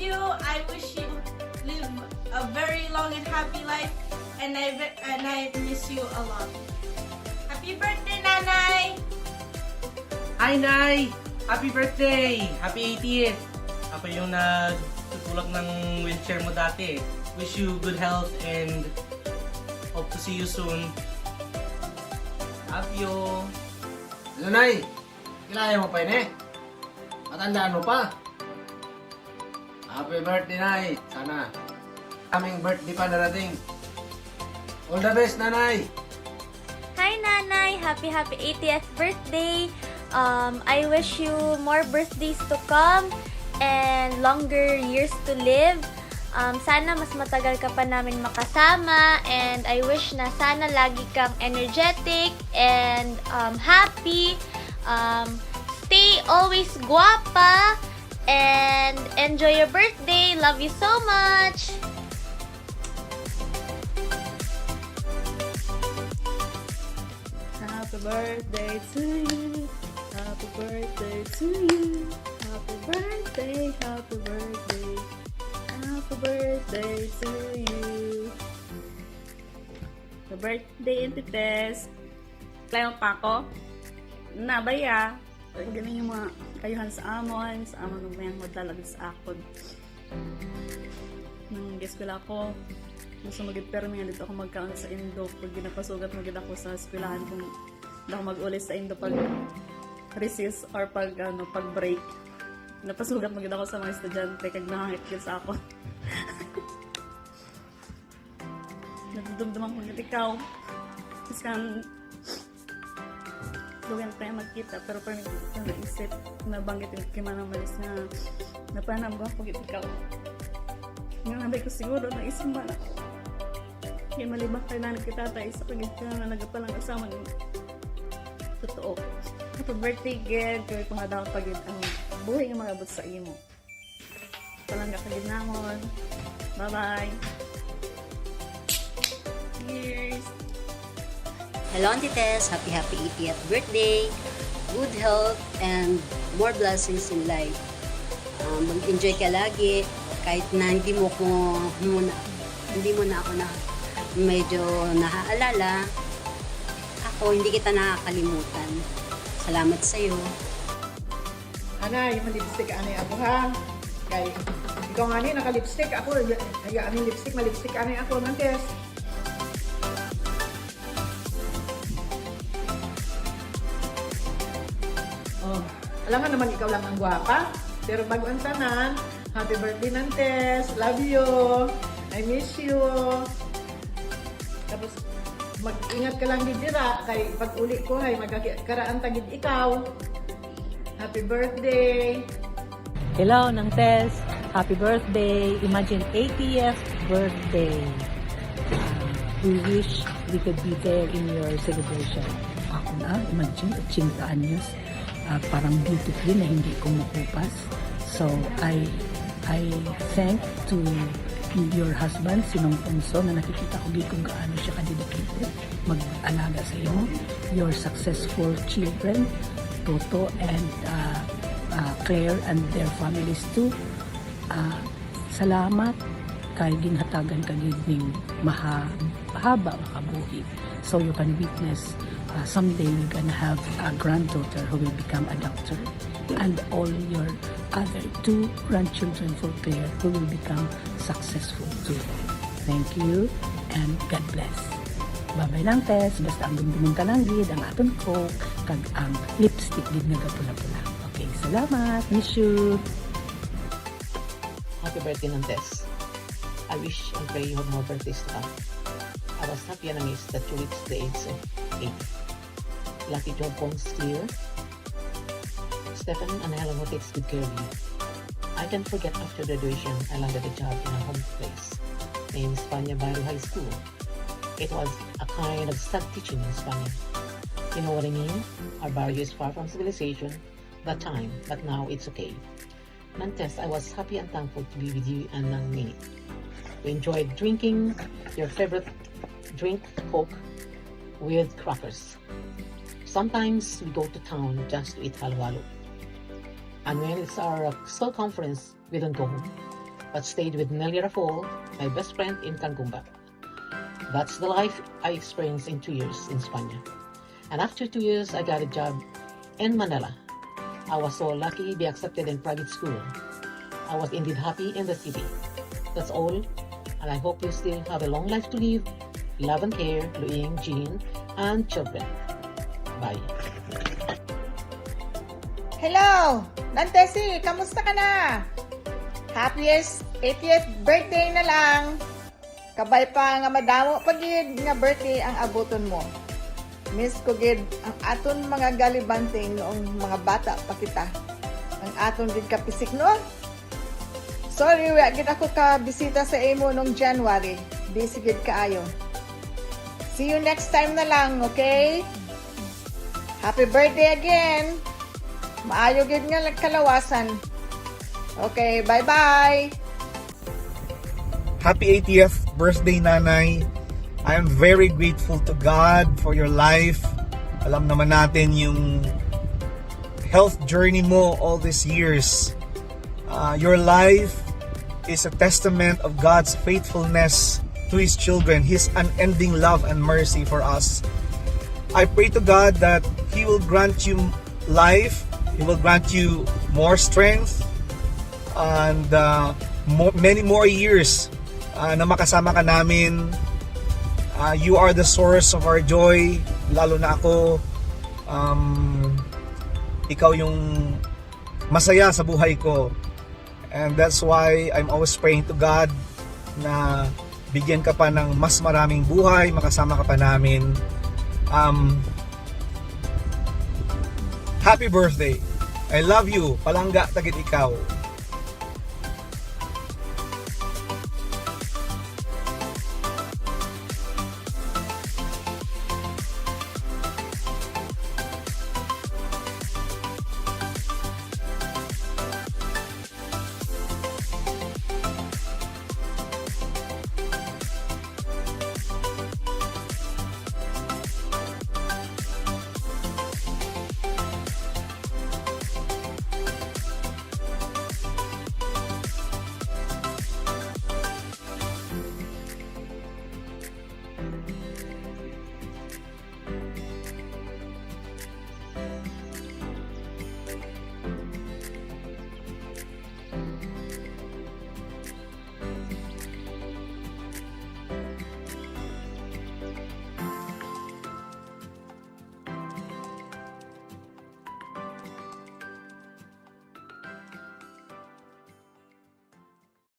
you. I wish you live a very long and happy life, and I miss you a lot. Happy birthday, Nanay! Hi, Nay! Happy birthday! Happy 80th! Ako yung nagtutulak ng wheelchair mo dati. Wish you good health and hope to see you soon. Love you! Ano, Nay? Kilaya mo pa yun eh. Matandaan mo pa. Happy birthday, Nay. Sana aming birthday pa darating. All the best, Nanay. Hi, Nanay! Happy 80th birthday! I wish you more birthdays to come and longer years to live. Sana mas matagal ka pa namin makasama, and I wish na sana lagi kang energetic and happy. Stay always guapa and enjoy your birthday. Love you so much! Happy birthday to you. Happy birthday to you. Happy birthday, happy birthday. Happy birthday to you. Happy birthday, Auntie Tess. Play mo pa ako? Nabaya. Galing yung mga kayuhan sa amon ng mayang maglalagay sa akod. Nang eskwela ko, gusto magit-permi nga dito ako magkaon sa Indo. Pag ginapasugat magit ako sa eskwelahan kung hindi ako mag-ulis sa Indo pag recess or pag break. Napasugat magit ako sa mga estudyante kag nahangit yun sa ako. Nadudumduman ko nito ikaw. Tapos kang lugan tayo magkita, pero parang naisip, nabanggit yung kimana malis na napanambang ko ikaw. Ngayon nabay ko siguro, naisip ba na kaya malibang tayo na nagkitatay sa pagit ka na nagapalang kasama ng totoo. Happy birthday, Ged. Kaya kung nga daw pagit ang buhay nga magabot sa imo. Palangga ka ginamon. Bye-bye. Cheers! Hello, Auntie Tess. Happy 80th birthday. Good health and more blessings in life. Mag-enjoy ka lagi. Kahit na hindi mo na ako na medyo naaalala. Ako, hindi kita nakakalimutan. Salamat sa'yo. Ana, yung lipstick anay ako ha. Kay ikaw nga ni naka-lipstick ako. Ay, aming lipstick, malipstick anay ako ng test. Oh, alam mo naman ikaw lang ang gwapa. Pero bago ang tanan, happy birthday ng Tess. Love you. I miss you. Tapos, mag-ingat ka lang dira kay pag uli ko ay magkaraan tagid ikaw. Happy birthday. Hello, Nang Tess. Happy birthday. Imagine 80th birthday. We wish we could be there in your celebration. Ako na, imagine, 80 anyos. Parang beautifully na hindi kumukupas. So, I thank to your husband, si Nong Ponso, na nakikita ko kung gaano siya kadedicated mag-alaga sa iyo. Your successful children, Toto and Claire and their families too. Salamat kay ginhatagan ka ning mahaba makabuhi. So you can witness someday you're gonna have a granddaughter who will become a doctor, and all your other 2 grandchildren for Claire who will become successful too. Thank you and God bless. Babay lang, Tess. Basta ang dumduman ka lang gid, ang aton coke, kag ang lipstick gid nga pula-pula. Okay, salamat. Miss you. Happy birthday ng Tess. I wish and pray you have more birthdays to come. I was happy and amazed that you reached the age of 8. Lucky to have bones clear. Stefan and Helen who takes good care of you. I can't forget after graduation, I landed a job in a home place named Spania Bayro High School. It was a kind of sad teaching in Spanish. You know what I mean? Our barrio is far from civilization that time, but now it's okay. Nantes, I was happy and thankful to be with you and Nang Mini. We enjoyed drinking your favorite drink, Coke, with crackers. Sometimes we go to town just to eat halo-halo. And when it's our school conference, we don't go home. but stayed with Nelly Rafol, my best friend in Tangumba. That's the life I experienced in 2 years in Spain. And after 2 years, I got a job in Manila. I was so lucky to be accepted in private school. I was indeed happy in the city. That's all, and I hope you still have a long life to live. Love and care, Luing, Jean, and children. Bye. Hello! Nantesi, kamusta ka na? Happiest 80th birthday na lang. Kabay pa nga madamo pagid nga birthday ang abuton mo. Miss ko gid ang aton mga galibanting noong mga bata pa kita. Ang aton gid kapisik no? Sorry, wa gid ako ka bisita sa imo nung January. Busy gid kaayo. See you next time na lang, okay? Happy birthday again! Maayo gid nga kalawasan. Okay, bye-bye! Happy 80th birthday, Nanay. I am very grateful to God for your life. Alam naman natin yung health journey mo all these years. Your life is a testament of God's faithfulness to His children, His unending love and mercy for us. I pray to God that He will grant you life, He will grant you more strength, and many more years na makasama ka namin. You are the source of our joy, lalo na ako. Ikaw yung masaya sa buhay ko. And that's why I'm always praying to God na bigyan ka pa ng mas maraming buhay, makasama ka pa namin. Happy birthday! I love you, palangga tagit ikaw.